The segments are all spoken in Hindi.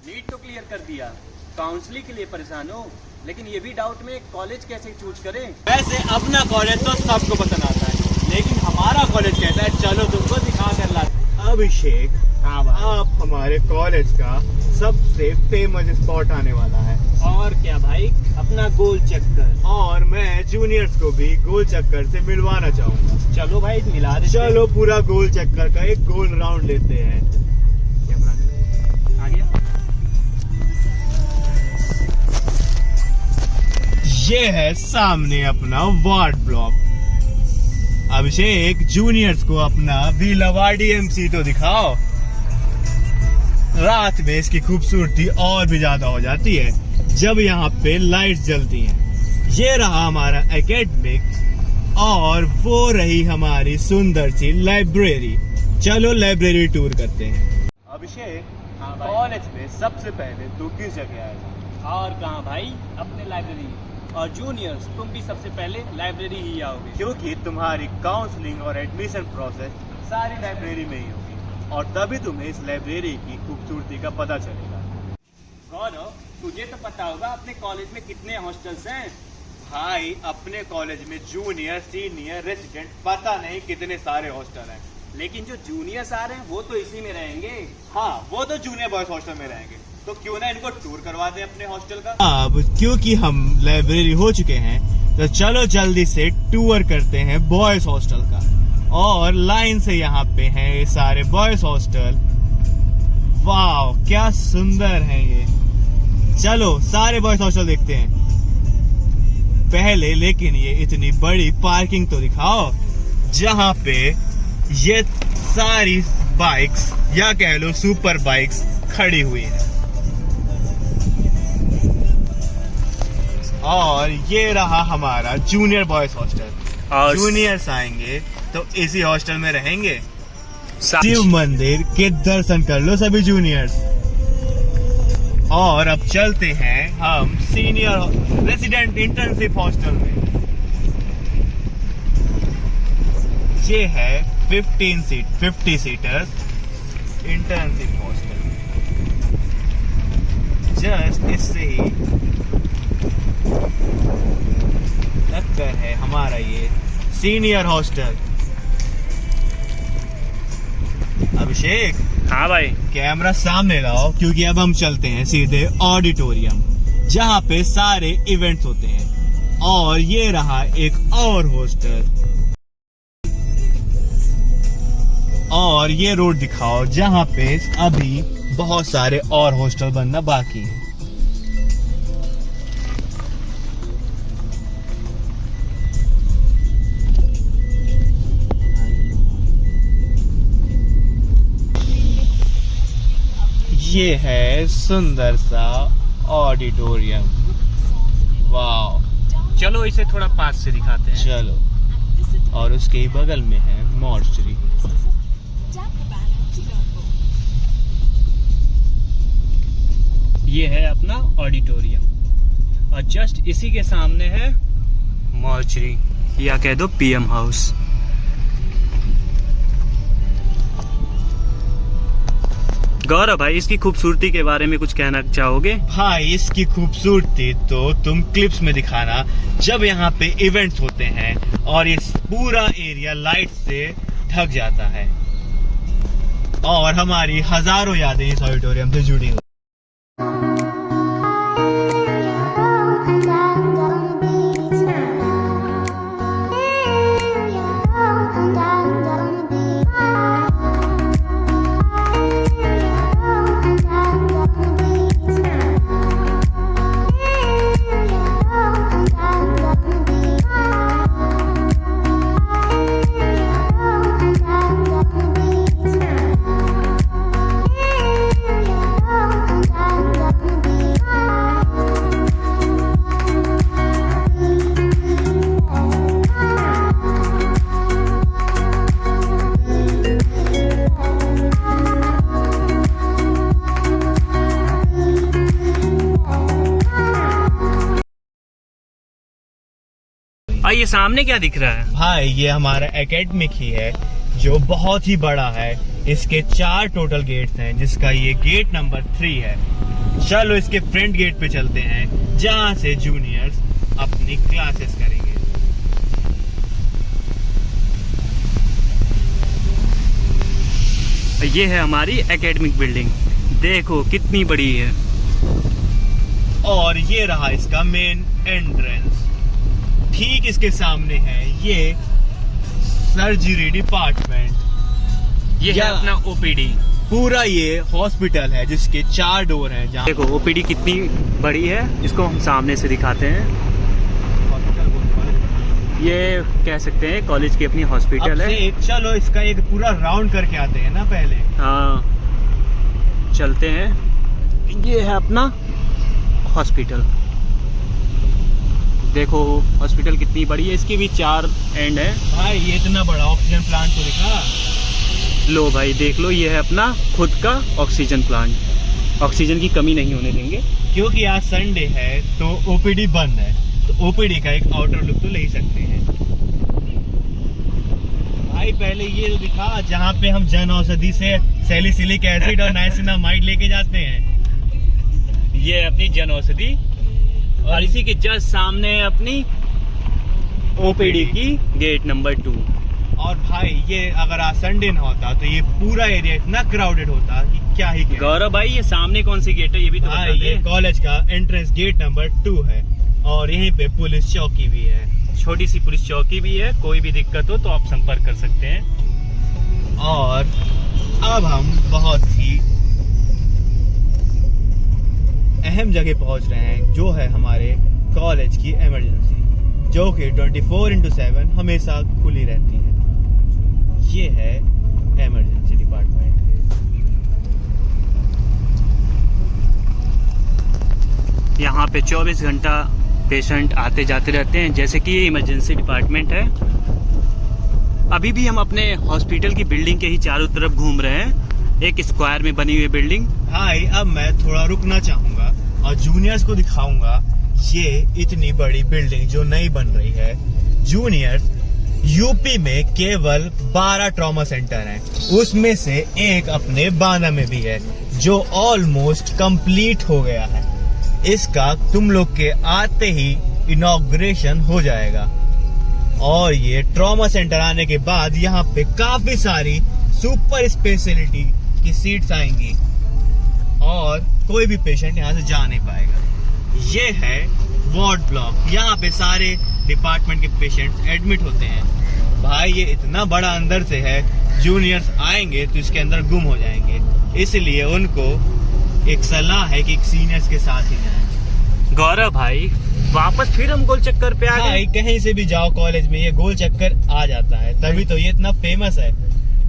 नीट तो क्लियर कर दिया, काउंसलिंग के लिए परेशान हो, लेकिन ये भी डाउट में कॉलेज कैसे चूज करें। वैसे अपना कॉलेज तो सबको पसंद आता है, लेकिन हमारा कॉलेज कहता है चलो तुमको दिखा कर लाते। अभिषेक, हाँ भाई। आप हमारे कॉलेज का सबसे फेमस स्पॉट आने वाला है। और क्या भाई, अपना गोल चक्कर। और मैं जूनियर्स को भी गोल चक्कर से मिलवाना चाहूंगा। चलो भाई मिला दे। चलो पूरा गोल चक्कर का एक गोल राउंड लेते हैं। आ गया। ये है सामने अपना वार्ड ब्लॉक। अभिषेक, जूनियर्स को अपना वी लव RDMC तो दिखाओ। रात में इसकी खूबसूरती और भी ज्यादा हो जाती है जब यहाँ पे लाइट्स जलती हैं। ये रहा हमारा एकेडमिक और वो रही हमारी सुंदर सी लाइब्रेरी। चलो लाइब्रेरी टूर करते हैं। अभिषेक, हाँ भाई। कॉलेज में सबसे पहले तू किस जगह आएगा? और कहाँ भाई, अपने लाइब्रेरी। और जूनियर्स, तुम भी सबसे पहले लाइब्रेरी ही आओगे, क्योंकि तुम्हारी काउंसलिंग और एडमिशन प्रोसेस सारी लाइब्रेरी में ही होगी और तभी तुम्हें इस लाइब्रेरी की खूबसूरती का पता चलेगा। गौरव, तुझे तो पता होगा अपने कॉलेज में कितने हॉस्टल्स हैं। भाई, अपने कॉलेज में जूनियर, सीनियर, रेजिडेंट पता नहीं कितने सारे हॉस्टल हैं। लेकिन जो जूनियर्स आ रहे हैं वो तो इसी में रहेंगे। हाँ, वो तो जूनियर बॉयज हॉस्टल में रहेंगे, तो क्यों ना इनको टूर करवा दें अपने हॉस्टल का। अब क्योंकि हम लाइब्रेरी हो चुके हैं तो चलो जल्दी से टूर करते हैं बॉयज हॉस्टल का। और लाइन से यहाँ पे हैं ये सारे बॉयज हॉस्टल। वाह, क्या सुंदर है ये। चलो सारे बॉयज हॉस्टल देखते हैं पहले, लेकिन ये इतनी बड़ी पार्किंग तो दिखाओ जहाँ पे ये सारी बाइक्स या कह लो सुपर बाइक्स खड़ी हुई है। और ये रहा हमारा जूनियर बॉयज हॉस्टल। और जूनियर्स आएंगे तो इसी हॉस्टल में रहेंगे। शिव मंदिर के दर्शन कर लो सभी जूनियर्स। और अब चलते हैं हम सीनियर रेजिडेंट इंटर्नशिप हॉस्टल में। ये है 50 सीटर्स इंटर्नशिप हॉस्टल। जस्ट इससे ही टक्कर है हमारा ये सीनियर हॉस्टल। अभिषेक, हाँ भाई। कैमरा सामने लाओ क्योंकि अब हम चलते हैं सीधे ऑडिटोरियम जहाँ पे सारे इवेंट्स होते हैं। और ये रहा एक और हॉस्टल। और ये रोड दिखाओ जहाँ पे अभी बहुत सारे और हॉस्टल बनना बाकी है। ये है सुंदर सा ऑडिटोरियम। वाह, चलो इसे थोड़ा पास से दिखाते हैं। चलो। और उसके ही बगल में है मॉर्चरी। ये है अपना ऑडिटोरियम और जस्ट इसी के सामने है मॉर्चरी या कह दो PM हाउस। गौरव भाई, इसकी खूबसूरती के बारे में कुछ कहना चाहोगे? भाई, इसकी खूबसूरती तो तुम क्लिप्स में दिखाना जब यहाँ पे इवेंट्स होते हैं और ये पूरा एरिया लाइट से ढक जाता है और हमारी हजारों यादें इस ऑडिटोरियम से जुड़ी हुई। और ये सामने क्या दिख रहा है? भाई, ये हमारा एकेडमिक ही है जो बहुत ही बड़ा है। इसके 4 टोटल गेट्स हैं, जिसका ये गेट नंबर 3 है। चलो इसके फ्रंट गेट पे चलते हैं, जहां से जूनियर्स अपनी क्लासेस करेंगे। ये है हमारी एकेडमिक बिल्डिंग, देखो कितनी बड़ी है। और ये रहा इसका मेन एंट्रेंस। ठीक इसके सामने है ये सर्जरी डिपार्टमेंट। ये है अपना ओपीडी। पूरा ये हॉस्पिटल है जिसके 4 डोर हैं। जहाँ देखो ओपीडी कितनी बड़ी है, इसको हम सामने से दिखाते हैं। ये कह सकते हैं कॉलेज की अपनी हॉस्पिटल है। चलो इसका एक पूरा राउंड करके आते हैं ना पहले। हाँ चलते हैं। ये है अपना हॉस्पिटल, देखो हॉस्पिटल कितनी बड़ी है। इसकी भी 4 एंड है। भाई ये इतना बड़ा ऑक्सीजन प्लांट तो दिखा। लो भाई देख लो, ये है अपना खुद का ऑक्सीजन प्लांट। ऑक्सीजन की कमी नहीं होने देंगे। क्योंकि आज संडे है तो ओपीडी बंद है, तो ओपीडी का एक आउटर लुक तो ले ही सकते हैं। भाई पहले ये तो दिखा जहाँ पे हम जन औषधि से सैलिसिलिक एसिड और नाइसिनामाइड लेके जाते हैं। ये अपनी जन औषधि, और इसी के जस्ट सामने है अपनी ओपीडी की गेट नंबर 2। और भाई ये अगर आज संडे ना होता तो ये पूरा एरिया इतना क्राउडेड होता कि क्या ही कहना। गौरव भाई ये सामने कौन सी गेट है ये भी तो बता दे। ये कॉलेज का एंट्रेंस गेट नंबर 2 है, और यहीं पे पुलिस चौकी भी है। छोटी सी पुलिस चौकी भी है, कोई भी दिक्कत हो तो आप संपर्क कर सकते हैं। और अब हम बहुत ही अहम जगह पहुंच रहे हैं, जो है हमारे कॉलेज की इमरजेंसी, जो कि 24/7 हमेशा खुली रहती है। ये है इमरजेंसी डिपार्टमेंट। यहाँ पे 24 घंटा पेशेंट आते जाते रहते हैं, जैसे कि ये इमरजेंसी डिपार्टमेंट है। अभी भी हम अपने हॉस्पिटल की बिल्डिंग के ही चारों तरफ घूम रहे हैं, एक स्क्वायर में बनी हुई बिल्डिंग। भाई अब मैं थोड़ा रुकना चाहूंगा और जूनियर्स को दिखाऊंगा ये इतनी बड़ी बिल्डिंग जो नई बन रही है। जूनियर्स यूपी में केवल 12 ट्रॉमा सेंटर हैं, उसमें से एक अपने बाना में भी है, जो ऑलमोस्ट कंप्लीट हो गया है। इसका तुम लोग के आते ही इनॉग्रेशन हो जाएगा। और ये ट्रॉमा सेंटर आने के बाद यहाँ पे काफी सारी सुपर स्पेशलिटी की सीट्स आएंगी, और कोई भी पेशेंट यहाँ से जा नहीं पाएगा। ये है वार्ड ब्लॉक, यहाँ पे सारे डिपार्टमेंट के पेशेंट्स एडमिट होते हैं। भाई ये इतना बड़ा अंदर से है, जूनियर्स आएंगे तो इसके अंदर गुम हो जाएंगे, इसलिए उनको एक सलाह है कि सीनियर्स के साथ ही जाएं। गौरव भाई वापस फिर हम गोल चक्कर पे आ गए। भाई कहीं से भी जाओ कॉलेज में ये गोल चक्कर आ जाता है, तभी तो ये इतना फेमस है।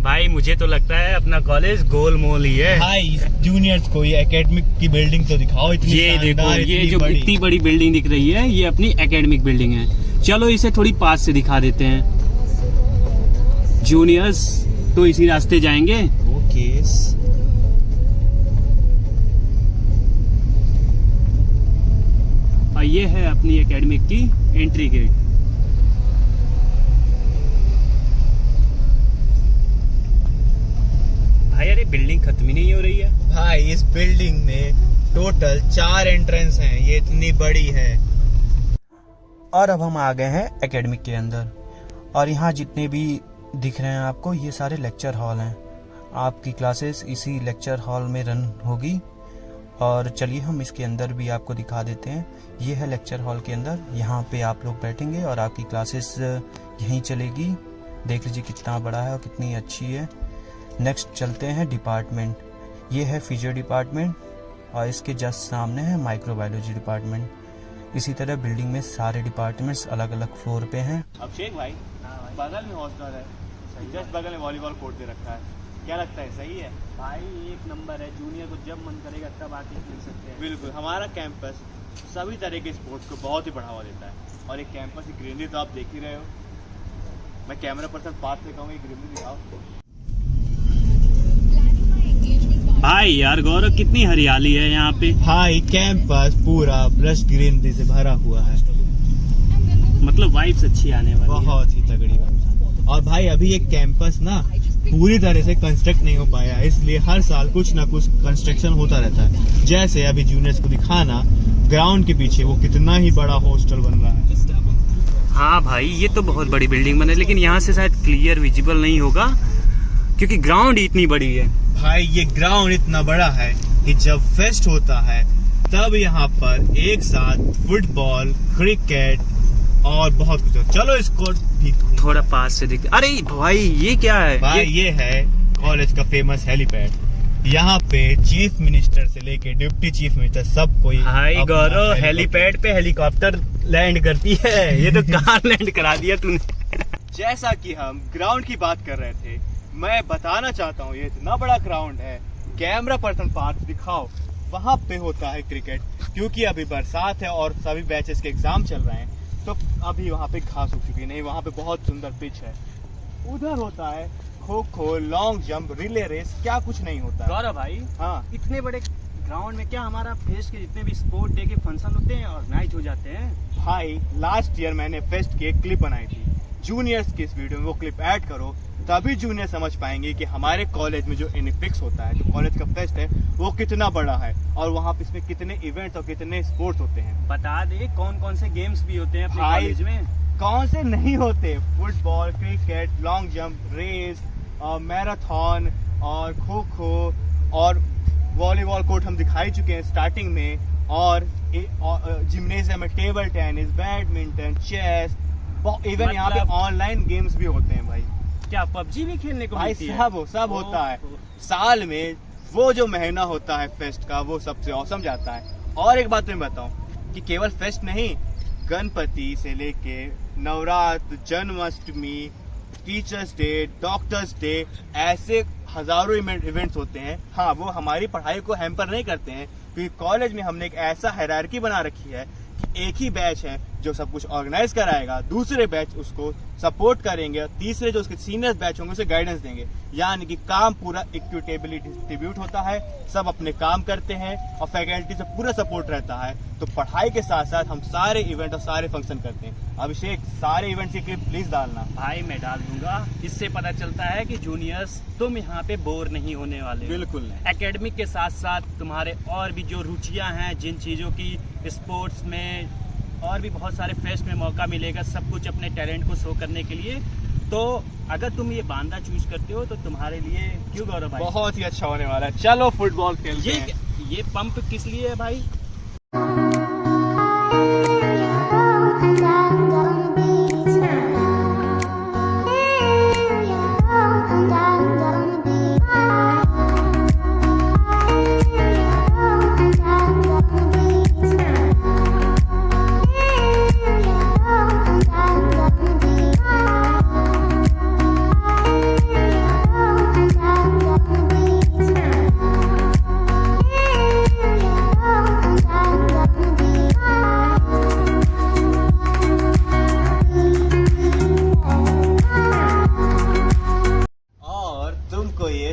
भाई मुझे तो लगता है अपना कॉलेज गोल मोल ही है। भाई जूनियर्स को ये एकेडमिक की बिल्डिंग तो दिखाओ, इतनी ये देखो, ये जो इतनी बड़ी बिल्डिंग दिख रही है ये अपनी एकेडमिक बिल्डिंग है। चलो इसे थोड़ी पास से दिखा देते हैं। जूनियर्स तो इसी रास्ते जाएंगे। ओके। और ये है अपनी एकेडमिक की एंट्री गेट। भाई अरे बिल्डिंग खत्म ही नहीं हो रही है। भाई इस बिल्डिंग में टोटल 4 एंट्रेंस हैं, ये इतनी बड़ी है। और अब हम आ गए हैं एकेडमिक के अंदर, और यहाँ जितने भी दिख रहे हैं आपको ये सारे लेक्चर हॉल हैं। आपकी क्लासेस इसी लेक्चर हॉल में रन होगी। और चलिए हम इसके अंदर भी आपको दिखा देते हैं। ये है लेक्चर हॉल के अंदर, यहाँ पे आप लोग बैठेंगे और आपकी क्लासेस यहीं चलेगी। देख लीजिए कितना बड़ा है और कितनी अच्छी है। नेक्स्ट चलते हैं डिपार्टमेंट। ये है फिजियो डिपार्टमेंट, और इसके जस्ट सामने है माइक्रोबायोलॉजी डिपार्टमेंट। इसी तरह बिल्डिंग में सारे डिपार्टमेंट्स अलग अलग फ्लोर पे हैं। अभिषेक भाई बगल में हॉस्टल है, जस्ट बगल में वॉलीबॉल कोर्ट दे रखा है, क्या लगता है सही है? भाई एक नंबर है, जूनियर को जब मन करेगा तब आके खेल सकते हैं। बिल्कुल, हमारा कैंपस सभी तरह के स्पोर्ट्स को बहुत ही बढ़ावा देता है। और एक कैंपस की ग्रीनरी तो आप देख ही रहे हो। मैं कैमरा पर्सन पास से कहूँगा ग्रीनरी दिखाओ। भाई यार गौरव कितनी हरियाली है यहाँ पे। भाई कैंपस पूरा ब्रश ग्रीनरी से भरा हुआ है, मतलब वाइब्स अच्छी आने वाली बहुत ही तगड़ी बात। और भाई अभी ये कैंपस ना पूरी तरह से कंस्ट्रक्ट नहीं हो पाया, इसलिए हर साल कुछ ना कुछ कंस्ट्रक्शन होता रहता है। जैसे अभी जूनियर्स को दिखाना, ग्राउंड के पीछे वो कितना ही बड़ा हॉस्टल बन रहा है। हाँ भाई, ये तो बहुत बड़ी बिल्डिंग बने, लेकिन यहाँ से शायद क्लियर विजिबल नहीं होगा क्योंकि ग्राउंड इतनी बड़ी है। भाई ये ग्राउंड इतना बड़ा है कि जब फेस्ट होता है तब यहाँ पर एक साथ फुटबॉल, क्रिकेट और बहुत कुछ होता है। चलो इसको भी थोड़ा पास से दिखते। अरे भाई ये क्या है? भाई ये है कॉलेज का फेमस हेलीपैड। यहाँ पे चीफ मिनिस्टर से लेके डिप्टी चीफ मिनिस्टर सब कोई। हाय गौरव, हेलीपैड पे हेलीकॉप्टर लैंड करती है, ये तो कार लैंड करा दिया तूने। जैसा कि हम ग्राउंड की बात कर रहे थे, मैं बताना चाहता हूँ ये इतना बड़ा ग्राउंड है। कैमरा पर्सन पार्क दिखाओ, वहाँ पे होता है क्रिकेट। क्योंकि अभी बरसात है और सभी बैचेस के एग्जाम चल रहे हैं, तो अभी वहाँ पे घास उग चुकी नहीं, वहाँ पे बहुत सुंदर पिच है। उधर होता है kho kho, long jump, relay race, क्या कुछ नहीं होता। गौरव भाई, हाँ, इतने बड़े ग्राउंड में क्या हमारा फेस्ट के जितने भी स्पोर्ट डे के फंक्शन होते हैं ऑर्गेनाइज हो जाते हैं? भाई लास्ट ईयर मैंने फेस्ट की एक क्लिप बनाई थी, जूनियर्स की इस वीडियो में वो क्लिप ऐड करो, तभी जूनियर समझ पाएंगे कि हमारे कॉलेज में जो इनिफिक्स होता है, जो कॉलेज का फेस्ट है, वो कितना बड़ा है और वहाँ पे इसमें कितने इवेंट्स और कितने स्पोर्ट्स होते हैं। बता दे कौन कौन से गेम्स भी होते हैं अपने भाई, कॉलेज में? कौन से नहीं होते? Football, cricket, long jump, race, marathon और खो खो और वॉलीबॉल कोर्ट हम दिखाई चुके हैं स्टार्टिंग में, और जिम्नेशियम में table tennis, badminton, chess, even यहाँ पे ऑनलाइन गेम्स भी होते हैं। भाई क्या पबजी भी खेलने को भाई मिलती है? सब होता है। साल में वो जो महीना होता है फेस्ट का, वो सबसे औसम जाता है। और एक बात मैं बताऊं कि केवल फेस्ट नहीं, गणपति से लेके Navratra, Janmashtami, teachers day, doctors day, ऐसे हजारों इवेंट्स होते हैं। हाँ, वो हमारी पढ़ाई को हैम्पर नहीं करते हैं, क्योंकि कॉलेज में हमने एक ऐसा हायरार्की बना रखी है कि एक ही बैच है जो सब कुछ ऑर्गेनाइज कराएगा, दूसरे बैच उसको सपोर्ट करेंगे, तीसरे जो उसके सीनियर बैच होंगे उसे गाइडेंस देंगे। यानी कि काम पूरा इक्विटेबली डिस्ट्रीब्यूट होता है, सब अपने काम करते हैं और फैकल्टी से पूरा सपोर्ट रहता है। तो पढ़ाई के साथ साथ हम सारे इवेंट और सारे फंक्शन करते हैं। अभिषेक, सारे इवेंट्स की क्लिप प्लीज डालना। भाई मैं डाल दूंगा, इससे पता चलता है कि जूनियर्स तुम यहाँ पे बोर नहीं होने वाले। बिल्कुल नहीं। एकेडमिक के साथ साथ तुम्हारे और भी जो रुचियां हैं, जिन चीज़ों की स्पोर्ट्स में और भी बहुत सारे फेस्ट में मौका मिलेगा सब कुछ अपने टैलेंट को शो करने के लिए। तो अगर तुम ये बांदा चूज करते हो तो तुम्हारे लिए क्यों गौरव भाई? बहुत ही अच्छा होने वाला है। चलो फुटबॉल खेलते हैं। ये पंप किस लिए है भाई?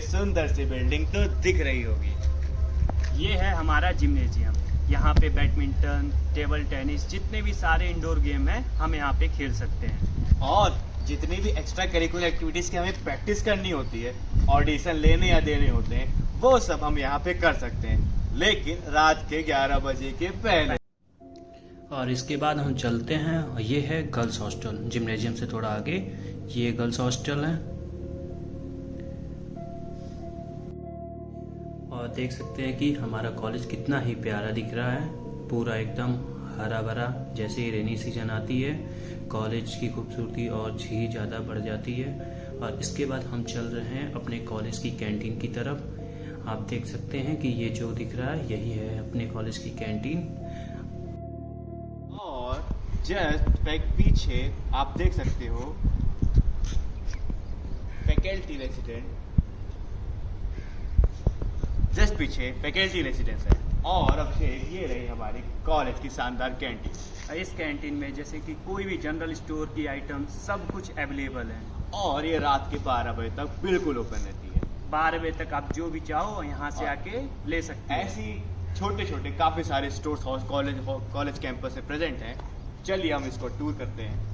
सुंदर सी बिल्डिंग तो दिख रही होगी। ये है हमारा जिम्नेजियम। यहाँ पे बैडमिंटन, टेबल टेनिस, जितने भी सारे इंडोर गेम हैं हम यहाँ पे खेल सकते हैं। और जितनी भी एक्स्ट्रा करिकुलर एक्टिविटीज की हमें प्रैक्टिस करनी होती है, ऑडिशन लेने या देने होते हैं, वो सब हम यहाँ पे कर सकते हैं, लेकिन रात के 11 बजे के पहले। और इसके बाद हम चलते हैं, ये है गर्ल्स हॉस्टल, जिम्नेजियम से थोड़ा आगे ये गर्ल्स हॉस्टल है। और देख सकते हैं कि हमारा कॉलेज कितना ही प्यारा दिख रहा है, पूरा एकदम हरा भरा। जैसे ही रेनी सीजन आती है कॉलेज की खूबसूरती और ही ज़्यादा बढ़ जाती है। और इसके बाद हम चल रहे हैं अपने कॉलेज की कैंटीन की तरफ। आप देख सकते हैं कि ये जो दिख रहा है यही है अपने कॉलेज की कैंटीन। और जस्ट पीछे आप देख सकते हो फैकल्टी रेसिडेंट, जस्ट पीछे फैकल्टी रेसिडेंस है। और अब ये रही हमारी कॉलेज की शानदार कैंटीन। इस कैंटीन में जैसे कि कोई भी जनरल स्टोर की आइटम सब कुछ अवेलेबल है। और ये रात के 12 बजे तक बिल्कुल ओपन रहती है। 12 बजे तक आप जो भी चाहो यहाँ से आके ले सकते हैं। ऐसी छोटे छोटे काफी सारे स्टोर्स कॉलेज कैंपस में प्रेजेंट हैं। चलिए हम इसको टूर करते हैं।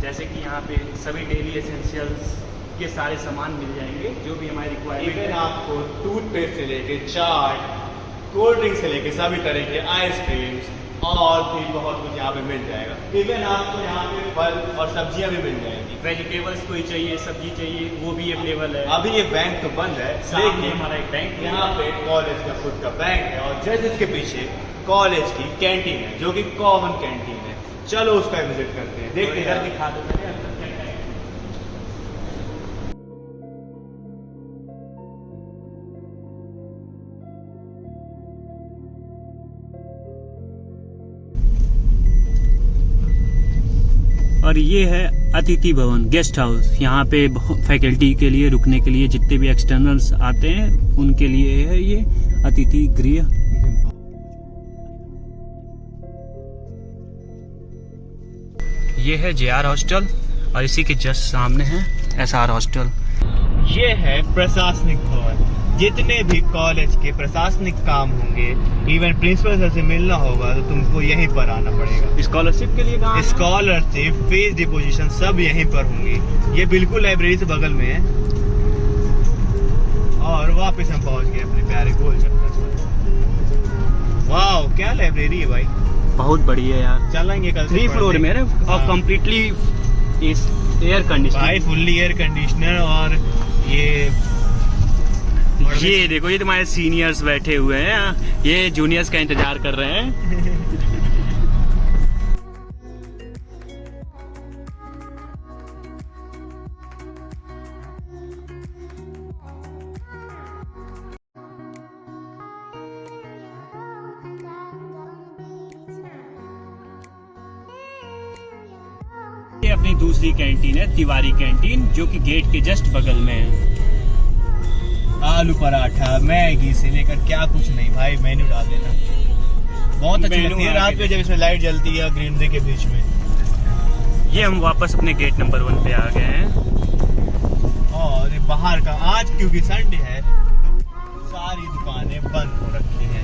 जैसे कि यहाँ पे सभी डेली एसेंशियल्स के सारे सामान मिल जाएंगे जो भी हमारी रिक्वायरमेंट इवन है। आपको टूथपेस्ट से लेके चाट, कोल्ड ड्रिंक से लेके सभी तरह के आइसक्रीम्स और भी बहुत कुछ यहाँ पे मिल जाएगा। इवन आपको यहाँ पे फल और सब्जियाँ भी मिल जाएंगी। वेजिटेबल्स कोई चाहिए, सब्जी चाहिए, वो भी अवेलेबल है। अभी ये बैंक तो बंद है, सामने लेकिन हमारा एक बैंक है। यहाँ पे कॉलेज का खुद का बैंक है और जस्ट इसके पीछे कॉलेज की कैंटीन है जो कि कॉमन कैंटीन है। चलो उसका विजिट करते हैं, देखते इधर हैं। दिखा दो पहले अंदर क्या क्या है। और ये है अतिथि भवन, गेस्ट हाउस। यहाँ पे फैकल्टी के लिए रुकने के लिए जितने भी एक्सटर्नल्स आते हैं उनके लिए है ये अतिथि गृह। ये है JR हॉस्टल और इसी के जस्ट सामने है SR हॉस्टल। ये है प्रशासनिक भवन। जितने भी कॉलेज के प्रशासनिक काम होंगे, इवन प्रिंसिपल सर से मिलना होगा तो तुमको यहीं पर आना पड़ेगा। स्कॉलरशिप के लिए कहाँ है? स्कॉलरशिप, फीस डिपोजिशन सब यहीं पर होंगी। ये बिल्कुल लाइब्रेरी से बगल में है। और वापस हम पहुंच गए अपने प्यारे गोल चक्कर पर। वाह, क्या लाइब्रेरी है भाई, बहुत बढ़िया यार। चलेंगे कल 3 फ्लोर में है और हाँ। कम्प्लीटली इस एयर कंडीशन। भाई फुल्ली एयर कंडीशनर। और ये देखो, ये तुम्हारे सीनियर्स बैठे हुए हैं, ये जूनियर्स का इंतजार कर रहे हैं। ये अपनी दूसरी कैंटीन है, तिवारी कैंटीन, जो कि गेट के जस्ट बगल में है। आलू पराठा, मैगी से लेकर क्या कुछ नहीं भाई, मेन्यू डाल देना। बहुत अच्छी मेन्यू लगती है आगे रात में जब इसमें लाइट जलती है ग्रीनरी के बीच में। ये हम वापस अपने गेट नंबर 1 पे आ गए हैं। और ये बाहर का, आज क्योंकि संडे है तो सारी दुकानें बंद हो रखी हैं।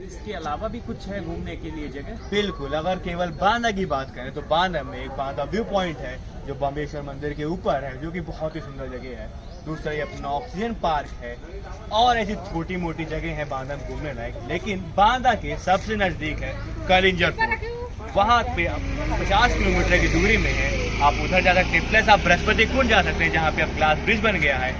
इसके अलावा भी कुछ है घूमने के लिए जगह? बिल्कुल, अगर केवल बांदा की बात करें तो बांदा में एक बांदा व्यू पॉइंट है जो बम्बेश्वर मंदिर के ऊपर है, जो कि बहुत ही सुंदर जगह है। दूसरा ये अपना ऑक्सीजन पार्क है और ऐसी छोटी मोटी जगह है बांदा में घूमने लायक। लेकिन बांदा के सबसे नजदीक है कलिंजर फोर्ट। वहाँ पे 50 किलोमीटर की दूरी में है, आप उधर जा सकते हैं। प्लस आप बृहस्पति कुंड जा सकते हैं जहाँ पे अब ग्लास ब्रिज बन गया है।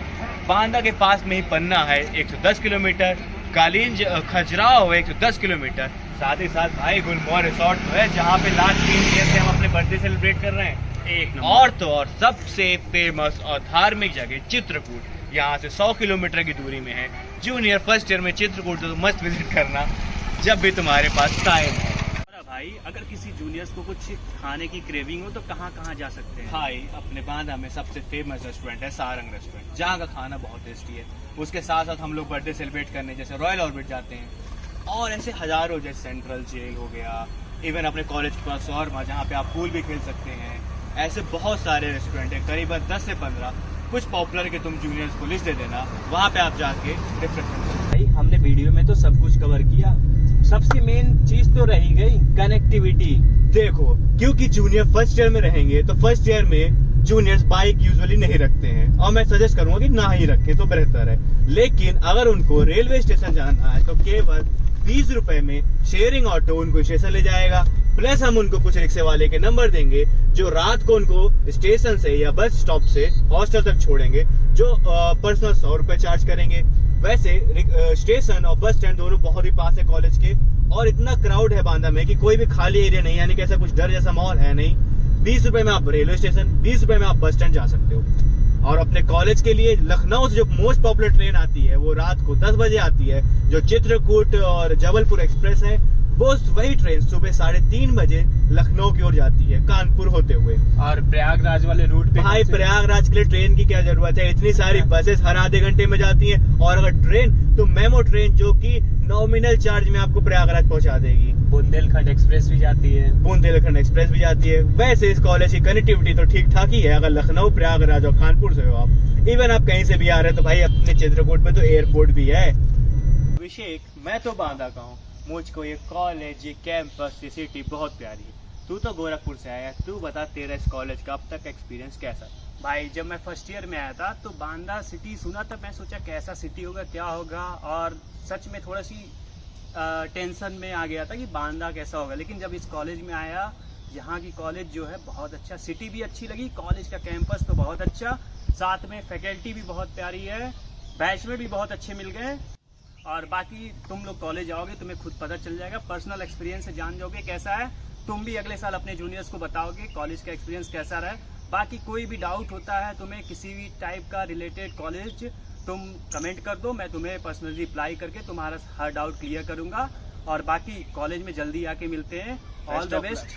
बांदा के पास में ही पन्ना है 110 किलोमीटर, कालिंज खजुराहो 110 किलोमीटर। साथ ही साथ भाई गुलमोहर रिसोर्ट तो है जहाँ पे लास्ट 3 ईयर से हम अपने बर्थडे सेलिब्रेट कर रहे हैं। एक नंबर। और तो और सबसे फेमस और धार्मिक जगह चित्रकूट, यहाँ से 100 किलोमीटर की दूरी में है। जूनियर फर्स्ट ईयर में चित्रकूट तो मस्त विजिट करना जब भी तुम्हारे पास टाइम है। भाई अगर किसी जूनियर्स को कुछ खाने की क्रेविंग हो तो कहाँ कहाँ जा सकते हैं? भाई अपने बांदा में सबसे फेमस रेस्टोरेंट है सारंग रेस्टोरेंट, जहाँ का खाना बहुत टेस्टी है। उसके साथ साथ हम लोग बर्थडे सेलिब्रेट करने जैसे रॉयल ऑर्बिट जाते हैं और ऐसे हजारों, जैसे सेंट्रल जेल हो गया, इवन अपने कॉलेज के पास शॉर्मा जहाँ पे आप पूल भी खेल सकते हैं। ऐसे बहुत सारे रेस्टोरेंट हैं, करीबन 10 से 15। कुछ पॉपुलर के तुम जूनियर्स को लिस्ट दे देना, वहाँ पे आप जाके रिफ्रेशमेंट। भाई हमने वीडियो में तो सब कुछ कवर किया, सबसे मेन चीज तो रही गई कनेक्टिविटी। देखो, क्योंकि जूनियर फर्स्ट ईयर में रहेंगे तो फर्स्ट ईयर में जूनियर्स बाइक यूजुअली नहीं रखते हैं और मैं सजेस्ट करूंगा कि ना ही रखें तो बेहतर है। लेकिन अगर उनको रेलवे स्टेशन जाना है तो केवल 20 रुपए में शेयरिंग ऑटो उनको स्टेशन ले जाएगा। प्लस हम उनको कुछ रिक्शे वाले के नंबर देंगे जो रात को उनको स्टेशन से या बस स्टॉप से हॉस्टल तक छोड़ेंगे, जो पर्सनल 100 रुपए चार्ज करेंगे। वैसे स्टेशन और बस स्टैंड दोनों बहुत ही पास है कॉलेज के, और इतना क्राउड है बांदा में कि कोई भी खाली एरिया नहीं, यानी कि ऐसा कुछ डर जैसा माहौल है नहीं। 20 रुपए में आप रेलवे स्टेशन, 20 रुपए में आप बस स्टैंड जा सकते हो। और अपने कॉलेज के लिए लखनऊ से जो मोस्ट पॉपुलर ट्रेन आती है वो रात को 10 बजे आती है, जो चित्रकूट और जबलपुर एक्सप्रेस है। वो वही ट्रेन सुबह 3:30 बजे लखनऊ की ओर जाती है कानपुर होते हुए। और प्रयागराज वाले रूट पे भाई प्रयागराज के लिए ट्रेन की क्या जरूरत है, इतनी सारी बसेस हर आधे घंटे में जाती हैं। और अगर ट्रेन तो मेमो ट्रेन जो कि नॉमिनल चार्ज में आपको प्रयागराज पहुंचा देगी। बुंदेलखंड एक्सप्रेस भी जाती है। बुंदेलखंड एक्सप्रेस भी जाती है। वैसे इस कॉलेज की कनेक्टिविटी तो ठीक ठाक ही है। अगर लखनऊ, प्रयागराज और कानपुर से हो आप, इवन आप कहीं से भी आ रहे हैं तो भाई अपने चित्रकूट में तो एयरपोर्ट भी है। अभिषेक, मैं तो बांदा का हूँ, मुझको ये कॉलेज, ये कैंपस, ये सिटी बहुत प्यारी है। तू तो गोरखपुर से आया है, तू बता तेरा इस कॉलेज का अब तक एक्सपीरियंस कैसा है? भाई जब मैं फर्स्ट ईयर में आया था तो बांदा सिटी सुना था, मैं सोचा कैसा सिटी होगा, क्या होगा, और सच में थोड़ा सी टेंशन में आ गया था कि बांदा कैसा होगा। लेकिन जब इस कॉलेज में आया, यहाँ की कॉलेज जो है बहुत अच्छा, सिटी भी अच्छी लगी, कॉलेज का कैंपस तो बहुत अच्छा, साथ में फैकल्टी भी बहुत प्यारी है, बैचलर भी बहुत अच्छे मिल गए। और बाकी तुम लोग कॉलेज आओगे तुम्हें खुद पता चल जाएगा, पर्सनल एक्सपीरियंस से जान जाओगे कैसा है। तुम भी अगले साल अपने जूनियर्स को बताओगे कॉलेज का एक्सपीरियंस कैसा रहा। बाकी कोई भी डाउट होता है तुम्हें किसी भी टाइप का रिलेटेड कॉलेज, तुम कमेंट कर दो, मैं तुम्हें पर्सनली रिप्लाई करके तुम्हारा हर डाउट क्लियर करूंगा। और बाकी कॉलेज में जल्दी आके मिलते हैं। All the best.